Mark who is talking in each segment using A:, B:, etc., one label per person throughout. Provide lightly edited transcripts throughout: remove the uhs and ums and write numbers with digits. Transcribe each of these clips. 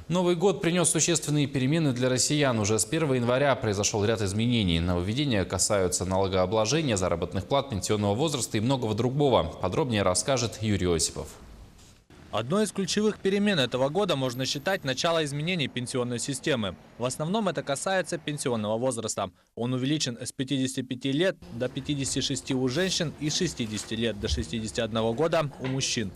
A: Новый год принес существенные перемены для россиян. Уже с 1 января произошел ряд изменений. Нововведения касаются налогообложения, заработных плат, пенсионного возраста и многого другого. Подробнее расскажет Юрий Осипов.
B: Одной из ключевых перемен этого года можно считать начало изменений пенсионной системы. В основном это касается пенсионного возраста. Он увеличен с 55 лет до 56 у женщин и с 60 лет до 61 года у мужчин.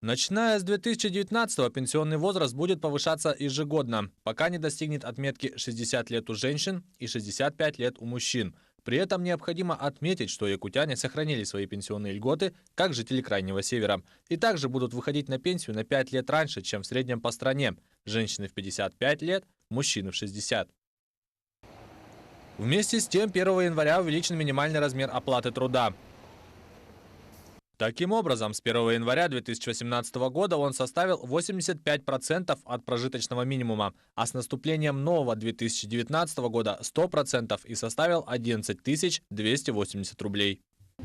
B: Начиная с 2019-го пенсионный возраст будет повышаться ежегодно, пока не достигнет отметки 60 лет у женщин и 65 лет у мужчин. При этом необходимо отметить, что якутяне сохранили свои пенсионные льготы, как жители Крайнего Севера. И также будут выходить на пенсию на 5 лет раньше, чем в среднем по стране. Женщины в 55 лет, мужчины в 60. Вместе с тем 1 января увеличен минимальный размер оплаты труда. Таким образом, с 1 января 2018 года он составил 85% от прожиточного минимума, а с наступлением нового 2019 года 100% и составил 11 280 рублей.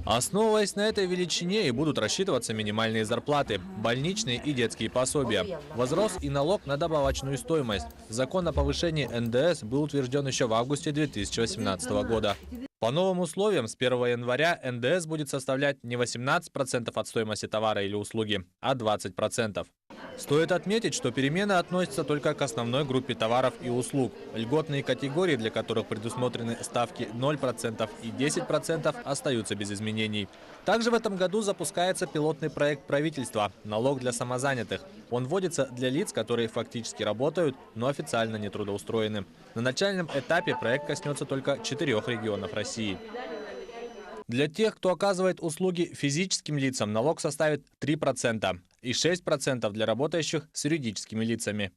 B: Основываясь на этой величине и будут рассчитываться минимальные зарплаты, больничные и детские пособия. Возрос и налог на добавочную стоимость. Закон о повышении НДС был утвержден еще в августе 2018 года. По новым условиям с 1 января НДС будет составлять не 18% от стоимости товара или услуги, а 20%. Стоит отметить, что перемены относятся только к основной группе товаров и услуг. Льготные категории, для которых предусмотрены ставки 0% и 10%, остаются без изменений. Также в этом году запускается пилотный проект правительства «Налог для самозанятых». Он вводится для лиц, которые фактически работают, но официально не трудоустроены. На начальном этапе проект коснется только 4 регионов России. Для тех, кто оказывает услуги физическим лицам, налог составит 3% и 6% для работающих с юридическими лицами.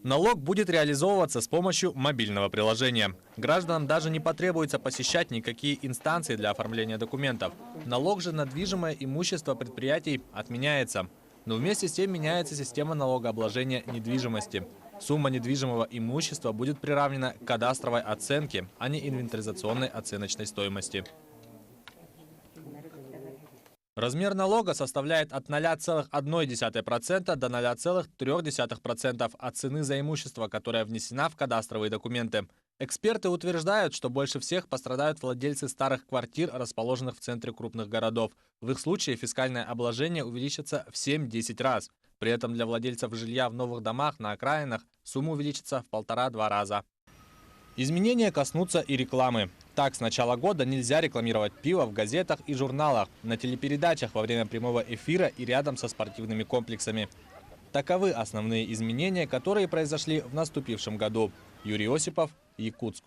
B: Налог будет реализовываться с помощью мобильного приложения. Гражданам даже не потребуется посещать никакие инстанции для оформления документов. Налог же на движимое имущество предприятий отменяется. Но вместе с тем меняется система налогообложения недвижимости. Сумма недвижимого имущества будет приравнена к кадастровой оценке, а не инвентаризационной оценочной стоимости. Размер налога составляет от 0,1% до 0,3% от цены за имущество, которое внесено в кадастровые документы. Эксперты утверждают, что больше всех пострадают владельцы старых квартир, расположенных в центре крупных городов. В их случае фискальное обложение увеличится в 7-10 раз. При этом для владельцев жилья в новых домах на окраинах сумма увеличится в 1,5-2 раза. Изменения коснутся и рекламы. Так, с начала года нельзя рекламировать пиво в газетах и журналах, на телепередачах во время прямого эфира и рядом со спортивными комплексами. Таковы основные изменения, которые произошли в наступившем году. Юрий Осипов, Якутск.